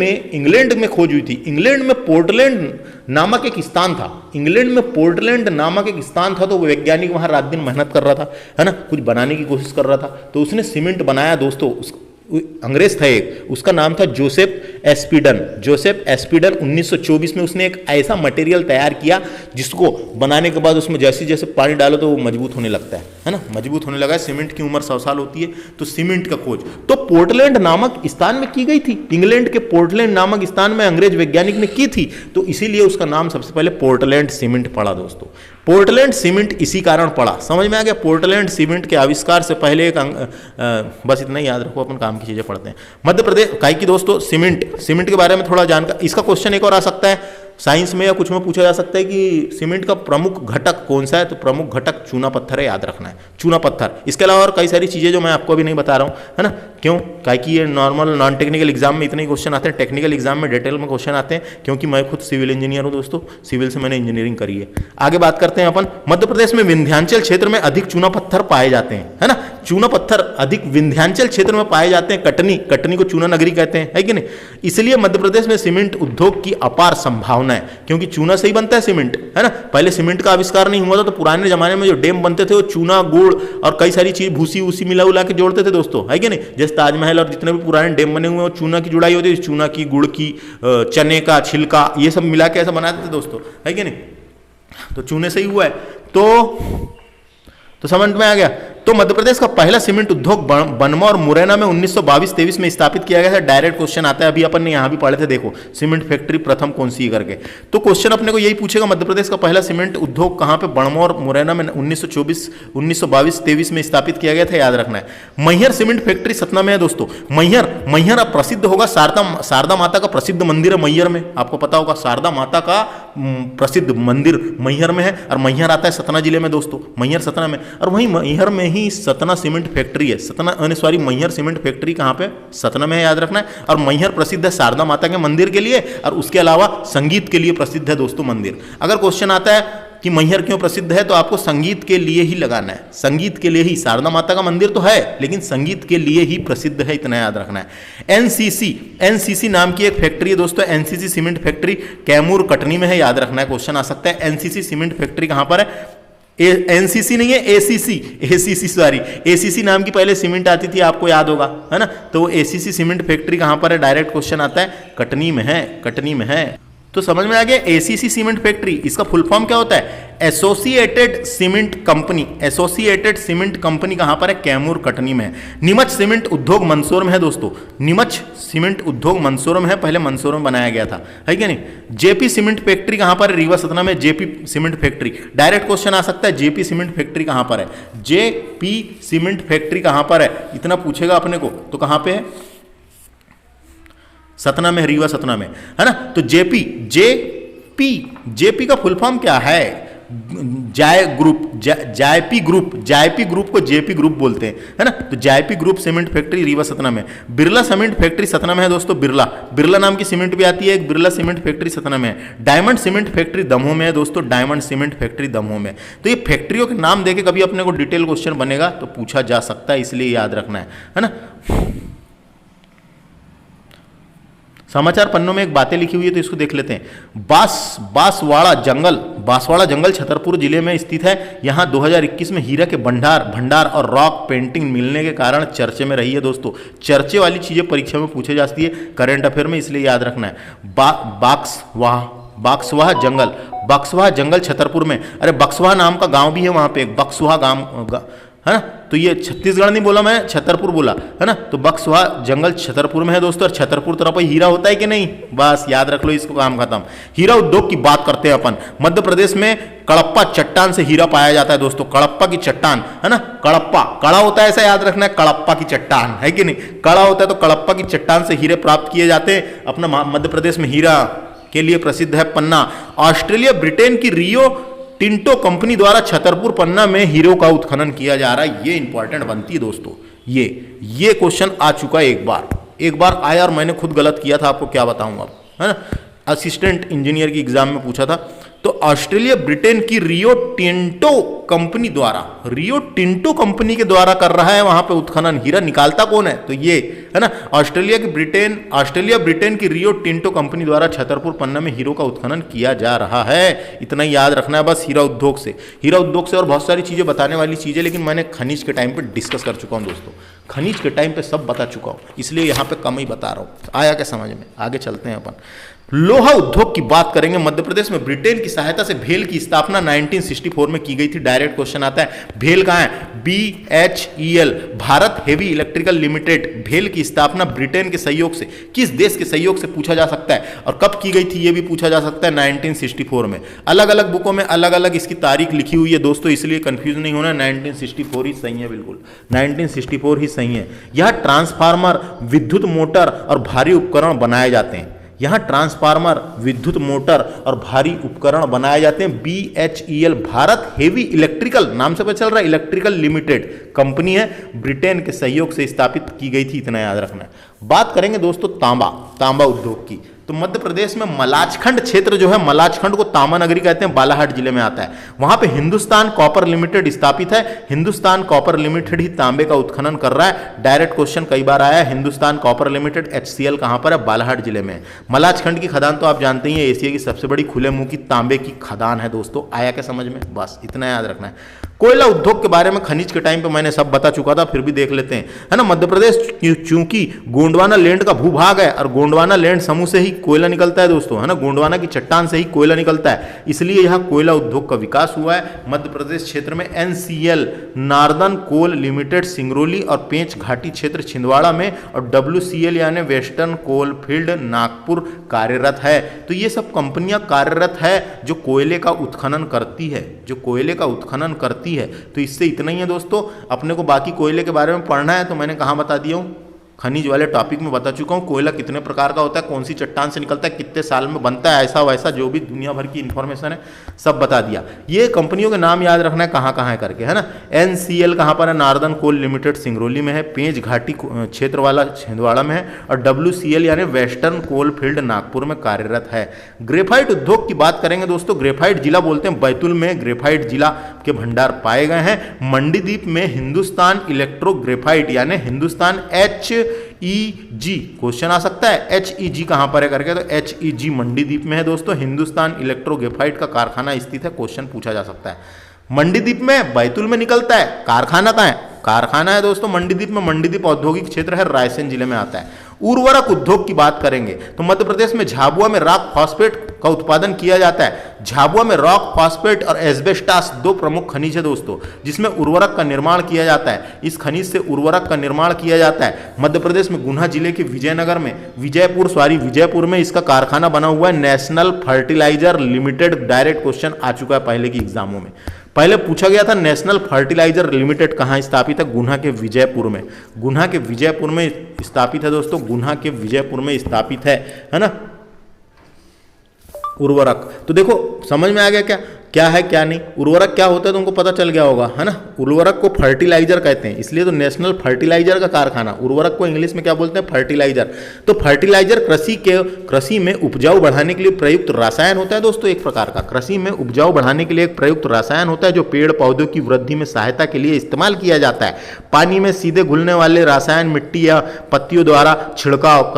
Speaker 1: में खोज हुई थी। इंग्लैंड में पोर्टलैंड नामक एक स्थान था, इंग्लैंड में पोर्टलैंड नामक एक स्थान था। तो वो वैज्ञानिक वहां रात दिन मेहनत कर रहा था, है ना, कुछ बनाने की कोशिश कर रहा था। तो उसने सीमेंट बनाया दोस्तों। अंग्रेज था एक, उसका नाम था जोसेफ एस्पिडन। 1924 में उसने एक ऐसा मटेरियल तैयार किया जिसको बनाने के बाद उसमें जैसे जैसे पानी डालो तो वो मजबूत होने लगता है ना, मजबूत होने लगा है। सीमेंट की उम्र 100 साल होती है। तो सीमेंट का खोज तो पोर्टलैंड नामक स्थान में की गई थी, इंग्लैंड के पोर्टलैंड नामक स्थान में अंग्रेज वैज्ञानिक ने की थी। तो इसीलिए उसका नाम सबसे पहले पोर्टलैंड सीमेंट पड़ा दोस्तों। पोर्टलैंड सीमेंट इसी कारण पड़ा, समझ में आ गया। पोर्टलैंड सीमेंट के आविष्कार से पहले एक बस इतना ही याद रखो, अपन काम की चीजें पढ़ते हैं। मध्य प्रदेश काई की दोस्तों, सीमेंट के बारे में थोड़ा जानकर, इसका क्वेश्चन एक और आ सकता है साइंस में या कुछ में पूछा जा सकता है कि सीमेंट का प्रमुख घटक कौन सा है। तो प्रमुख घटक चूना पत्थर है, याद रखना है, चूना पत्थर। इसके अलावा और कई सारी चीजें जो मैं आपको अभी नहीं बता रहा हूं, है ना। क्यों, काहे कि ये नॉर्मल नॉन टेक्निकल एग्जाम में इतने ही क्वेश्चन आते हैं, टेक्निकल एग्जाम में डिटेल में क्वेश्चन आते हैं, क्योंकि मैं खुद सिविल इंजीनियर हूं दोस्तों, सिविल से मैंने इंजीनियरिंग करी है। आगे बात करते हैं अपन, मध्य प्रदेश में विंध्याचल क्षेत्र में अधिक चूना पत्थर पाए जाते हैं, है ना। चूना पत्थर अधिक विंध्याचल क्षेत्र में पाए जाते हैं। कटनी को चूना नगरी कहते हैं, है कि नहीं। इसलिए मध्य प्रदेश में सीमेंट उद्योग की अपार संभावना है, क्योंकि चूना से ही बनता है सीमेंट, है ना। पहले सीमेंट का आविष्कार नहीं हुआ था, तो पुराने जमाने में जो डैम बनते थे वो चूना, गुड़ और कई सारी चीज भूसी उसी मिला उला के जोड़ते थे दोस्तों, है कि नहीं। जैसे ताजमहल और जितने भी पुराने डैम बने हुए हैं चूना की जुड़ाई होती है, चूना की, गुड़ की, चने का छिलका, ये सब मिला के ऐसा बनाते थे दोस्तों, है कि नहीं। तो चूने से ही हुआ है। तो समझ में आ गया। तो मध्य प्रदेश का पहला सीमेंट उद्योग बनवा और मुरैना में 1922-23 में स्थापित किया गया था। डायरेक्ट क्वेश्चन आता है, अभी अपन ने यहां भी पढ़े थे, देखो सीमेंट फैक्ट्री प्रथम कौन सी करके। तो क्वेश्चन अपने को यही पूछेगा, मध्य प्रदेश का पहला सीमेंट उद्योग कहां पे, बनवा और मुरैना में 1922-23 में स्थापित किया गया था, याद रखना है। मैहर सीमेंट फैक्ट्री सतना में है दोस्तों। मैहर अब प्रसिद्ध होगा, शारदा माता का प्रसिद्ध मंदिर है मैहर में, आपको पता होगा शारदा माता का प्रसिद्ध मंदिर मैहर में है। और मैहर आता है सतना जिले में दोस्तों, मैहर सतना में। और वहीं मैहर में ही सतना सीमेंट फैक्ट्री है। मैहर सीमेंट फैक्ट्री कहां पे, सतना में है, याद रखना है। और मैहर प्रसिद्ध है शारदा माता के मंदिर के लिए, और उसके अलावा संगीत के लिए प्रसिद्ध है दोस्तों मंदिर। अगर क्वेश्चन आता है कि मैहर क्यों प्रसिद्ध है, तो आपको संगीत के लिए ही लगाना है, संगीत के लिए ही। शारदा माता का मंदिर तो है, लेकिन संगीत के लिए ही प्रसिद्ध है, इतना याद रखना है। एनसीसी नाम की एक फैक्ट्री है दोस्तों, NCC cement factory Kaimur Katni में है, याद रखना है। क्वेश्चन आ सकता है एनसीसी सीमेंट फैक्ट्री कहां पर है। एनसीसी नहीं है, एसीसी नाम की पहले सीमेंट आती थी, आपको याद होगा, है ना। तो एसीसी सीमेंट फैक्ट्री कहां पर है, डायरेक्ट क्वेश्चन आता है, कटनी में है। तो समझ में आ गया, एसीसी सीमेंट फैक्ट्री, इसका फुल फॉर्म क्या होता है, associated cement company. Associated cement company कहां पर है, कैमूर कटनी में है। नीमच सीमेंट उद्योग मंदसौर में है दोस्तों, नीमच सीमेंट उद्योग मंदसौर में है, पहले मंदसौर में बनाया गया था, है क्या नहीं। जेपी सीमेंट फैक्ट्री कहां पर है, रीवा सतना में JP cement factory. Direct question आ सकता है, जेपी सीमेंट फैक्ट्री कहां पर है, जेपी सीमेंट फैक्ट्री कहां पर है, इतना पूछेगा अपने को। तो कहां पे है, सतना में, रीवा सतना में, है ना। तो जेपी का फुल फॉर्म क्या है, जायपी ग्रुप को जेपी ग्रुप बोलते हैं, है ना। तो Jaypee group cement factory Rewa Satna में। बिरला सीमेंट फैक्ट्री सतना में है दोस्तों, बिरला नाम की सीमेंट भी आती है, एक बिरला सीमेंट फैक्ट्री सतना में है। डायमंड सीमेंट फैक्ट्री दमोह में है दोस्तों, डायमंड सीमेंट फैक्ट्री दमोह में। तो ये फैक्ट्रियों के नाम देके कभी अपने को डिटेल क्वेश्चन बनेगा तो पूछा जा सकता है, इसलिए याद रखना है ना। समाचार पन्नों में एक बातें लिखी हुई है तो इसको देख लेते हैं। बांसवाड़ा जंगल छतरपुर जिले में स्थित है। यहाँ 2021 में हीरा के भंडार और रॉक पेंटिंग मिलने के कारण चर्चे में रही है दोस्तों। चर्चे वाली चीजें परीक्षा में पूछे जाती है करंट अफेयर में, इसलिए याद रखना है। बक्सवाहा जंगल छतरपुर में, अरे बक्सवाहा नाम का गांव भी है वहां पे, बक्सवाहा गांव है ना। तो ये छत्तीसगढ़ नहीं बोला मैं, छतरपुर बोला, है ना। तो बक्सवाहा जंगल छतरपुर में है दोस्तों। और छतरपुर तरफ हीरा होता है कि नहीं, बस याद रख लो, इसको काम खत्म। हीरा उद्योग की बात करते हैं अपन। मध्य प्रदेश में कड़प्पा चट्टान से हीरा पाया जाता है दोस्तों, कड़प्पा की चट्टान, है ना। कड़ा होता है, ऐसा याद रखना है, कड़प्पा की चट्टान है कि नहीं, कड़ा होता है तो कड़प्पा की चट्टान से हीरे प्राप्त किए जाते हैं। अपना मध्य प्रदेश में हीरा के लिए प्रसिद्ध है पन्ना। ऑस्ट्रेलिया ब्रिटेन की रियो टिंटो कंपनी द्वारा छतरपुर पन्ना में हीरो का उत्खनन किया जा रहा है। ये इंपॉर्टेंट बनती है दोस्तों, ये क्वेश्चन आ चुका है एक बार आया और मैंने खुद गलत किया था, आपको क्या बताऊंगा, है ना। असिस्टेंट इंजीनियर की एग्जाम में पूछा था। तो ऑस्ट्रेलिया ब्रिटेन की रियो टिंटो कंपनी के द्वारा कर रहा है वहां पे उत्खनन। हीरा निकालता कौन है, तो ये है ना, ऑस्ट्रेलिया ब्रिटेन की रियो टिंटो कंपनी द्वारा छतरपुर पन्ना में हीरो का उत्खनन किया जा रहा है। इतना ही याद रखना है बस हीरा उद्योग से और बहुत सारी चीजें बताने वाली चीजें, लेकिन मैंने खनिज के टाइम पे डिस्कस कर चुका हूं दोस्तों, खनिज के टाइम पे सब बता चुका हूं, इसलिए यहां पे कम ही बता रहा हूं। आया क्या समझ में, आगे चलते हैं अपन। लोहा उद्योग की बात करेंगे। मध्य प्रदेश में ब्रिटेन की सहायता से भेल की स्थापना 1964 में की गई थी। डायरेक्ट क्वेश्चन आता है, भेल कहां है, BHEL Bharat heavy electrical limited. भेल की स्थापना ब्रिटेन के सहयोग से, किस देश के सहयोग से पूछा जा सकता है, और कब की गई थी ये भी पूछा जा सकता है, 1964 में। अलग अलग बुकों में अलग अलग इसकी तारीख लिखी हुई है दोस्तों, इसलिए कंफ्यूज नहीं होना, 1964 ही सही है, बिल्कुल 1964 ही सही है। यह ट्रांसफार्मर, विद्युत मोटर और भारी उपकरण बनाए जाते हैं। यहां ट्रांसफार्मर, विद्युत मोटर और भारी उपकरण बनाए जाते हैं। BHEL भारत हेवी इलेक्ट्रिकल, नाम से पता चल रहा है, इलेक्ट्रिकल लिमिटेड कंपनी है, ब्रिटेन के सहयोग से स्थापित की गई थी, इतना याद रखना है। बात करेंगे दोस्तों तांबा उद्योग की। तो मध्य प्रदेश में मलाचखंड क्षेत्र जो है, मलाचखंड को तांबा नगरी कहते हैं, बालाघाट जिले में आता है। वहां पे हिंदुस्तान कॉपर लिमिटेड स्थापित है। हिंदुस्तान कॉपर लिमिटेड ही तांबे का उत्खनन कर रहा है। डायरेक्ट क्वेश्चन कई बार आया है, हिंदुस्तान कॉपर लिमिटेड HCL कहां पर है, बालाघाट जिले में। मलाचखंड की खदान तो आप जानते ही हैं, एशिया की सबसे बड़ी खुले मुंह की तांबे की खदान है दोस्तों। आया क्या समझ में, बस इतना याद रखना है। कोयला उद्योग के बारे में खनिज के टाइम पे मैंने सब बता चुका था, फिर भी देख लेते हैं, है ना। मध्य प्रदेश चूंकि गोंडवाना लैंड का भूभाग है और गोंडवाना लैंड समूह से ही कोयला निकलता है दोस्तों, है ना, गोंडवाना की चट्टान से ही कोयला निकलता है, इसलिए यहाँ कोयला उद्योग का विकास हुआ है। मध्य प्रदेश क्षेत्र में NCL नार्दर्न कोल लिमिटेड सिंगरौली और पेंच घाटी क्षेत्र छिंदवाड़ा में, और WCL यानी वेस्टर्न कोल फील्ड नागपुर कार्यरत है। तो ये सब कंपनियां कार्यरत है जो कोयले का उत्खनन करती है, तो इससे इतना ही है दोस्तों। अपने को बाकी कोयले के बारे में पढ़ना है तो मैंने कहाँ बता दिया हूँ, खनिज वाले टॉपिक में बता चुका हूँ। कोयला कितने प्रकार का होता है, कौन सी चट्टान से निकलता है, कितने साल में बनता है, ऐसा वैसा जो भी दुनिया भर की इंफॉर्मेशन है सब बता दिया। ये कंपनियों के नाम याद रखना है कहाँ कहाँ है करके, है ना। NCL कहाँ पर है, नार्दर्न कोल लिमिटेड सिंगरौली में है, पेंच घाटी क्षेत्र वाला छिंदवाड़ा में है, और WCL यानी वेस्टर्न कोल फील्ड नागपुर में कार्यरत है। ग्रेफाइट उद्योग की बात करेंगे दोस्तों। ग्रेफाइट जिला बोलते हैं, बैतूल में ग्रेफाइट जिला के भंडार पाए गए हैं। मंडीदीप में हिंदुस्तान इलेक्ट्रो ग्रेफाइट यानी हिंदुस्तान HEG, क्वेश्चन आ सकता है HEG कहां पर है करके, तो HEG मंडीदीप में है दोस्तों। हिंदुस्तान इलेक्ट्रो ग्रेफाइट का कारखाना स्थित है, क्वेश्चन पूछा जा सकता है। मंडीदीप में, बैतूल में निकलता है, कारखाना कहां है, कारखाना है दोस्तों मंडीदीप में। मंडीदीप औद्योगिक क्षेत्र है, रायसेन जिले में आता है। उर्वरक उद्योग की बात करेंगे तो मध्य प्रदेश में झाबुआ में रॉक फॉस्फेट का उत्पादन किया जाता है। झाबुआ में रॉक फॉस्फेट और एस्बेस्टास दो प्रमुख खनिज है दोस्तों, जिसमें उर्वरक का निर्माण किया जाता है। इस खनिज से उर्वरक का निर्माण किया जाता है। मध्य प्रदेश में गुना जिले के विजयपुर में इसका कारखाना बना हुआ है, national fertilizer limited. Direct question आ चुका है पहले की एग्जामों में, पहले पूछा गया था नेशनल फर्टिलाइजर लिमिटेड कहां स्थापित है, गुना के विजयपुर में। गुना के विजयपुर में स्थापित है दोस्तों, गुना के विजयपुर में स्थापित है ना उर्वरक। तो देखो समझ में आ गया क्या, क्या है क्या नहीं। उर्वरक क्या होता है तुमको पता चल गया होगा, है ना। उर्वरक को फर्टिलाइजर कहते हैं, इसलिए तो नेशनल फर्टिलाइजर का कारखाना। उर्वरक को इंग्लिश में क्या बोलते हैं? फर्टिलाइजर। तो फर्टिलाइजर कृषि में उपजाऊ बढ़ाने के लिए प्रयुक्त रसायन होता है दोस्तों, एक प्रकार का कृषि में उपजाऊ बढ़ाने के लिए एक प्रयुक्त रसायन होता है जो पेड़ पौधों की वृद्धि में सहायता के लिए इस्तेमाल किया जाता है। पानी में सीधे घुलने वाले रसायन मिट्टी या पत्तियों द्वारा छिड़काव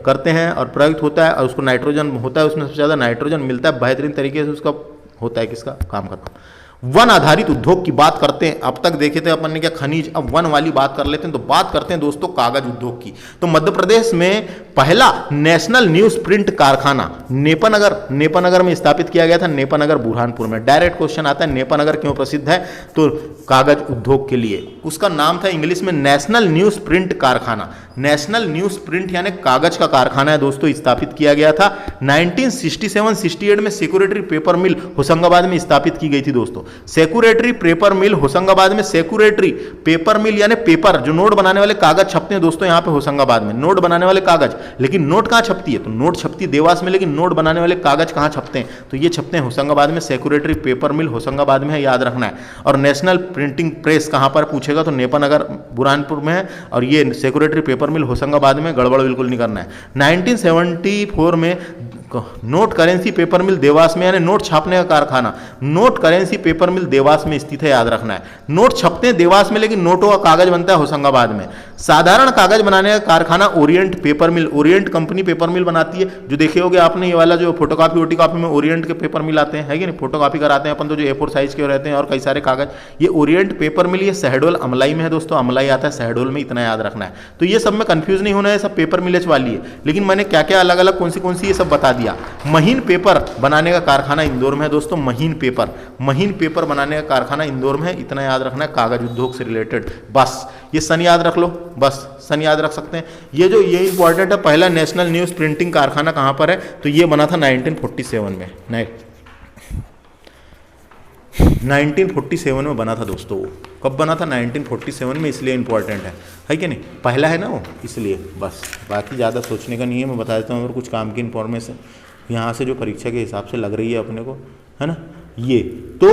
Speaker 1: करते हैं और प्रयुक्त होता है, और उसको नाइट्रोजन होता है, उसमें सबसे ज़्यादा नाइट्रोजन मिलता है। बेहतरीन तरीके से उसका होता है किसका काम करना। वन आधारित उद्योग की बात करते हैं। अब तक देखे थे अपन ने क्या खनिज, अब वन वाली बात कर लेते हैं। तो बात करते हैं दोस्तों कागज उद्योग की। तो मध्य प्रदेश में पहला नेशनल न्यूज प्रिंट कारखाना नेपानगर में स्थापित किया गया था। नेपानगर बुरहानपुर में। डायरेक्ट क्वेश्चन आता है नेपानगर क्यों प्रसिद्ध है? तो कागज उद्योग के लिए। उसका नाम था इंग्लिश में नेशनल न्यूज प्रिंट कारखाना। नेशनल न्यूज प्रिंट यानी कागज का कारखाना है दोस्तों, स्थापित किया गया था 1967-68 में। सेक्यूरेटरी पेपर मिल होशंगाबाद में स्थापित की गई थी दोस्तों। सेक्यूरेटरी पेपर मिल होशंगाबाद में। सेक्यूरेटरी पेपर मिल यानी पेपर, जो नोट बनाने वाले कागज छपते हैं दोस्तों यहाँ पे होशंगाबाद में, नोट बनाने वाले कागज। लेकिन नोट कहाँ छपती है? तो नोट छपती है देवास में, लेकिन नोट बनाने वाले कागज कहाँ छपते हैं? तो ये छपते हैं होशंगाबाद में। सेक्यूरेटरी पेपर मिल होशंगाबाद में है, याद रखना है। और नेशनल प्रिंटिंग प्रेस कहाँ पर पूछेगा? तो नेपानगर बुरहानपुर में है, और ये सेक्यूरेटरी पेपर मिल होशंगाबाद में। गड़बड़ बिल्कुल नहीं करना है। 1974 में नोट करेंसी पेपर मिल देवास में, यानी नोट छापने का कारखाना। नोट करेंसी पेपर मिल देवास में स्थित है, याद रखना है। नोट छपते हैं देवास में, लेकिन नोटों का कागज बनता है होशंगाबाद में। साधारण कागज बनाने का कारखाना ओरिएंट पेपर मिल। ओरिएंट कंपनी पेपर मिल बनाती है, जो देखे होगे आपने ये वाला जो फोटोकॉपी ओटी कॉपी में ओरिएंट के पेपर मिल आते हैं, है कि नहीं? फोटोकॉपी कराते हैं अपन तो, जो A4 साइज के रहते हैं और कई सारे कागज, ये ओरिएंट पेपर मिल। ये शहडोल अमलाई में है दोस्तों, अमलाई आता है शहडोल में, इतना याद रखना है। तो ये सब में कंफ्यूज नहीं होना है, सब पेपर मिलेज वाली है। लेकिन मैंने क्या क्या अलग अलग कौन सी ये सब बता दिया। महीन पेपर बनाने का कारखाना इंदौर में है दोस्तों। महीन पेपर बनाने का कारखाना इंदौर में है, इतना याद रखना है कागज उद्योग से रिलेटेड। बस ये सन याद रख लो, बस सन याद रख सकते हैं। ये इंपॉर्टेंट है। पहला नेशनल न्यूज प्रिंटिंग कारखाना कहां पर है? तो ये बना था 1947 में। 1947 में बना था दोस्तों। कब बना था? 1947 में, इसलिए इंपॉर्टेंट है कि नहीं? पहला है ना वो, इसलिए। बस बाकी ज़्यादा सोचने का नहीं है, मैं बता देता हूँ। अगर कुछ काम की इंफॉर्मेशन यहाँ से जो परीक्षा के हिसाब से लग रही है अपने को, है ना, ये तो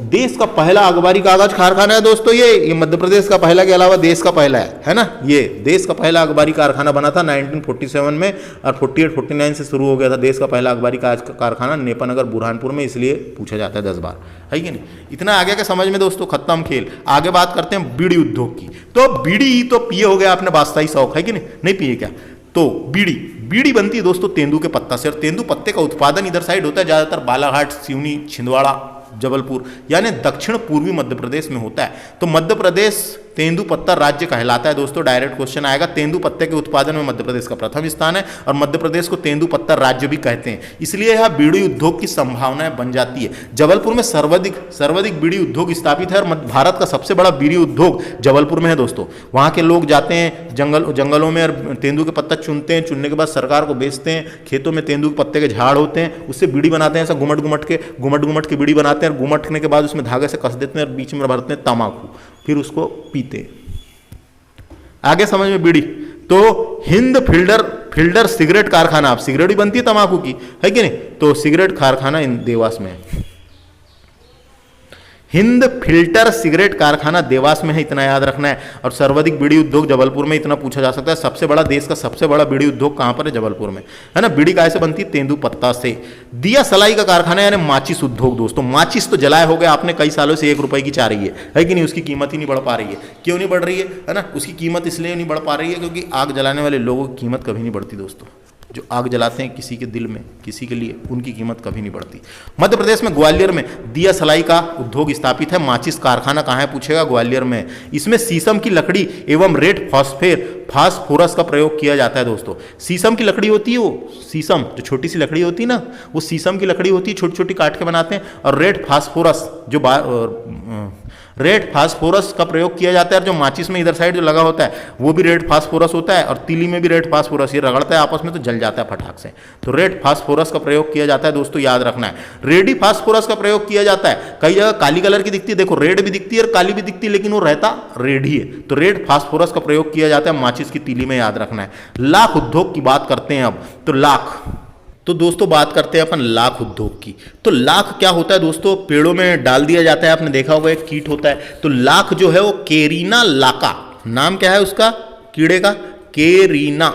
Speaker 1: देश का पहला अखबारी कागज कारखाना है दोस्तों। ये मध्य प्रदेश का पहला के अलावा देश का पहला है ना। ये देश का पहला अखबारी कारखाना बना था 1947 में, और 48-49 से शुरू हो गया था देश का पहला अखबारी कागज का कारखाना नेपानगर बुरहानपुर में, इसलिए पूछा जाता है 10 बार, है कि नहीं? इतना आगे के समझ में दोस्तों, खत्म खेल। आगे बात करते हैं बीड़ी उद्योग की। तो बीड़ी तो पिए हो गया आपने, बादशाही शौक, है कि नहीं पिए क्या? तो बीड़ी बनती है दोस्तों तेंदू के पत्ता से, और तेंदू पत्ते का उत्पादन इधर साइड होता है ज़्यादातर बालाघाट, सिवनी, छिंदवाड़ा, जबलपुर, यानी दक्षिण पूर्वी मध्य प्रदेश में होता है। तो मध्य प्रदेश तेंदू पत्ता राज्य कहलाता है दोस्तों। डायरेक्ट क्वेश्चन आएगा। तेंदू पत्ते के उत्पादन में मध्य प्रदेश का प्रथम स्थान है, और मध्य प्रदेश को तेंदू पत्ता राज्य भी कहते हैं, इसलिए यह बीड़ी उद्योग की संभावनाएं बन जाती है। जबलपुर में सर्वाधिक बीड़ी उद्योग स्थापित है, और भारत का सबसे बड़ा बीड़ी उद्योग जबलपुर में है दोस्तों। वहां के लोग जाते हैं जंगलों में और तेंदू के पत्ता चुनते हैं, चुनने के बाद सरकार को बेचते हैं। खेतों में तेंदू के पत्ते के झाड़ होते हैं, उससे बीड़ी बनाते हैं, ऐसा घुमट के बीड़ी बनाते हैं, और घुमटने के बाद उसमें धागे से कस देते हैं और बीच में भरते हैं तम्बाकू, फिर उसको पीते। आगे समझ में बीड़ी। तो हिंद फिल्डर सिगरेट कारखाना, आप सिगरेट भी बनती है तंबाकू की, है कि नहीं? तो सिगरेट कारखाना देवास में है। हिंद फिल्टर सिगरेट कारखाना देवास में है, इतना याद रखना है। और सर्वाधिक बीड़ी उद्योग जबलपुर में, इतना पूछा जा सकता है। सबसे बड़ा, देश का सबसे बड़ा बीड़ी उद्योग कहां पर है? जबलपुर में, है ना। बीड़ी कैसे बनती है? तेंदू पत्ता से। दिया सलाई का कारखाना यानी माचिस उद्योग दोस्तों। माचिस तो जलाए हो गए आपने, कई सालों से 1 रुपए की चाह रही है कि नहीं? उसकी कीमत ही नहीं बढ़ पा रही है। क्यों नहीं बढ़ रही है ना? उसकी कीमत इसलिए नहीं बढ़ पा रही है क्योंकि आग जलाने वाले लोगों की कीमत कभी नहीं बढ़ती दोस्तों। जो आग जलाते हैं किसी के दिल में, किसी के लिए, उनकी कीमत कभी नहीं बढ़ती। मध्य प्रदेश में ग्वालियर में दिया सलाई का उद्योग स्थापित है। माचिस कारखाना कहाँ है पूछेगा? ग्वालियर में। इसमें शीशम की लकड़ी एवं रेड फास्फोरस का प्रयोग किया जाता है दोस्तों। शीशम की लकड़ी होती है, वो शीशम जो छोटी सी लकड़ी होती है ना, वो शीशम की लकड़ी होती है, छोटी छोटी काट के बनाते हैं। और रेड फास्फोरस का प्रयोग किया जाता है। और जो माचिस में इधर साइड जो लगा होता है वो भी रेड फास्फोरस होता है, और तीली में भी रेड फास्फोरस, ये रगड़ता है आपस में तो जल जाता है फटाक से। तो रेड फास्फोरस का प्रयोग किया जाता है दोस्तों, याद रखना है। रेडी फास्फोरस का प्रयोग किया जाता है। कई जगह काली कलर की दिखती है, देखो रेड भी दिखती है और काली भी दिखती है, लेकिन वो रहता रेड ही है। तो रेड फास्फोरस का प्रयोग किया जाता है माचिस की तीली में, याद रखना है। लाख उद्योग की बात करते हैं अब। तो तो दोस्तों बात करते हैं अपन लाख उद्योग की। तो लाख क्या होता है दोस्तों, पेड़ों में डाल दिया जाता है, आपने देखा होगा एक कीट होता है। तो लाख जो है वो केरीना लाका, नाम क्या है उसका कीड़े का, केरीना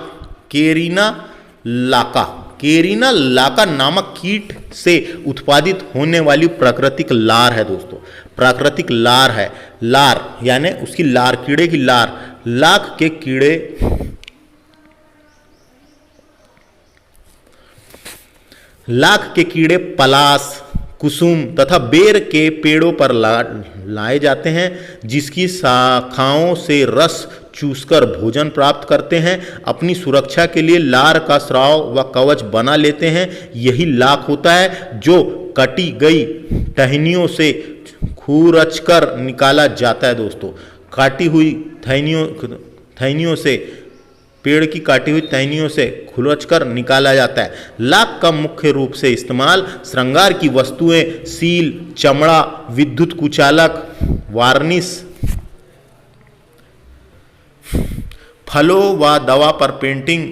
Speaker 1: लाका, केरीना लाका नामक कीट से उत्पादित होने वाली प्राकृतिक लार है दोस्तों, प्राकृतिक लार है। लार यानी उसकी लार, कीड़े की लार। लाख के कीड़े पलाश, कुसुम तथा बेर के पेड़ों पर लाए जाते हैं, जिसकी शाखाओं से रस चूसकर भोजन प्राप्त करते हैं। अपनी सुरक्षा के लिए लार का स्राव व कवच बना लेते हैं। यही लाख होता है जो कटी गई टहनियों से खुरचकर निकाला जाता है दोस्तों। काटी हुई टहनियों से, पेड़ की काटी हुई टहनियों से खुरचकर निकाला जाता है। लाख का मुख्य रूप से इस्तेमाल श्रृंगार की वस्तुएं, सील, चमड़ा, विद्युत कुचालक, वार्निश, फलों व दवा पर पेंटिंग,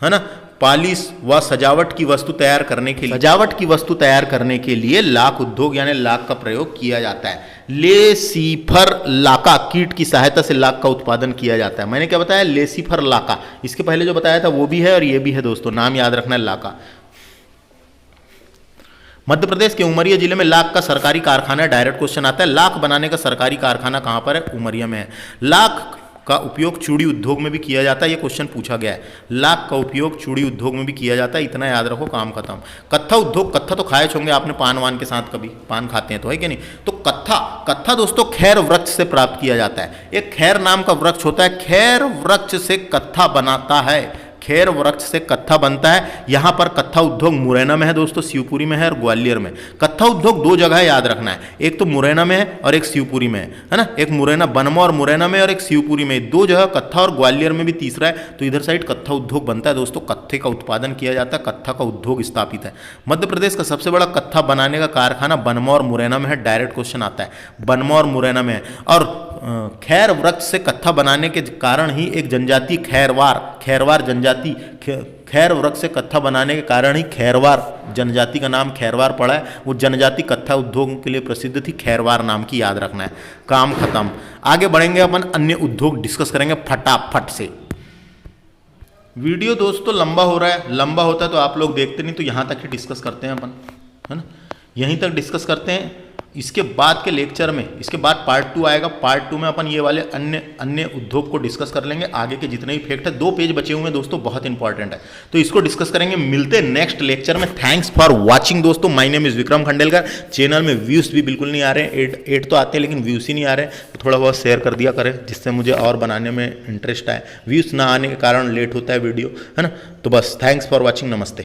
Speaker 1: है ना, पॉलिश व सजावट की वस्तु तैयार करने के लिए लाख उद्योग यानी लाख का प्रयोग किया जाता है। लेसिफर लाका कीट की सहायता से लाख का उत्पादन किया जाता है। मैंने क्या बताया, लेसिफर लाका, इसके पहले जो बताया था वो भी है और ये भी है दोस्तों, नाम याद रखना है लाका। मध्य प्रदेश के उमरिया जिले में लाख का सरकारी कारखाना है। डायरेक्ट क्वेश्चन आता है, लाख बनाने का सरकारी कारखाना कहां पर है, उमरिया में है। लाख का उपयोग चूड़ी उद्योग में भी किया जाता है, ये क्वेश्चन पूछा गया है। लाख का उपयोग चूड़ी उद्योग में भी किया जाता है, इतना याद रखो, काम खत्म। कत्था उद्योग, कत्था तो खाए होंगे आपने पान वान के साथ, कभी पान खाते हैं तो, है कि नहीं। तो कत्था दोस्तों खैर वृक्ष से प्राप्त किया जाता है। एक खैर नाम का वृक्ष होता है, खैर वृक्ष से कत्था बनाता है, खैर वृक्ष से कत्था बनता है। यहां पर कत्था उद्योग मुरैना में है दोस्तों, शिवपुरी में है और ग्वालियर में। कत्था उद्योग दो जगह याद रखना है, एक तो मुरैना में है और एक शिवपुरी में है ना। एक मुरैना बनवा और मुरैना में और एक शिवपुरी में, दो जगह कत्था, और ग्वालियर में भी तीसरा है। तो इधर साइड कत्था उद्योग बनता है दोस्तों, कत्थे का उत्पादन किया जाता है, कत्था का उद्योग स्थापित है। मध्य प्रदेश का सबसे बड़ा कत्था बनाने का कारखाना बनवा और मुरैना में है। डायरेक्ट क्वेश्चन आता है, बनवा और मुरैना में है। और खैर वृक्ष से कत्था बनाने के कारण ही एक जनजाति खैरवार जनजाति, खैर वृक्ष से कत्था बनाने के कारण ही खैरवार जनजाति का नाम खैरवार पड़ा है। वो जनजाति कत्था उद्योग के लिए प्रसिद्ध थी, खैरवार नाम की, याद रखना है। काम खत्म। आगे बढ़ेंगे अपन, अन्य उद्योग डिस्कस करेंगे फटाफट से। वीडियो दोस्तों लंबा हो रहा है, लंबा होता है तो आप लोग देखते नहीं, तो यहाँ तक ही डिस्कस करते हैं अपन, है ना, यहीं तक डिस्कस करते हैं। इसके बाद के लेक्चर में, इसके बाद पार्ट 2 आएगा। पार्ट 2 में अपन ये वाले अन्य उद्योग को डिस्कस कर लेंगे। आगे के जितने भी फैक्ट है, 2 पेज बचे हुए हैं दोस्तों, बहुत इंपॉर्टेंट है, तो इसको डिस्कस करेंगे। मिलते हैं नेक्स्ट लेक्चर में। थैंक्स फॉर वॉचिंग दोस्तों। My name is Vikram Khandelkar. Channel में व्यूज़ भी बिल्कुल नहीं आ रहे हैं, 8 तो आते हैं लेकिन व्यूज़ ही नहीं आ रहे हैं। तो थोड़ा बहुत शेयर कर दिया करें, जिससे मुझे और बनाने में इंटरेस्ट आए। व्यूज़ ना आने के कारण लेट होता है वीडियो, है ना। तो बस थैंक्स फॉर वॉचिंग, नमस्ते।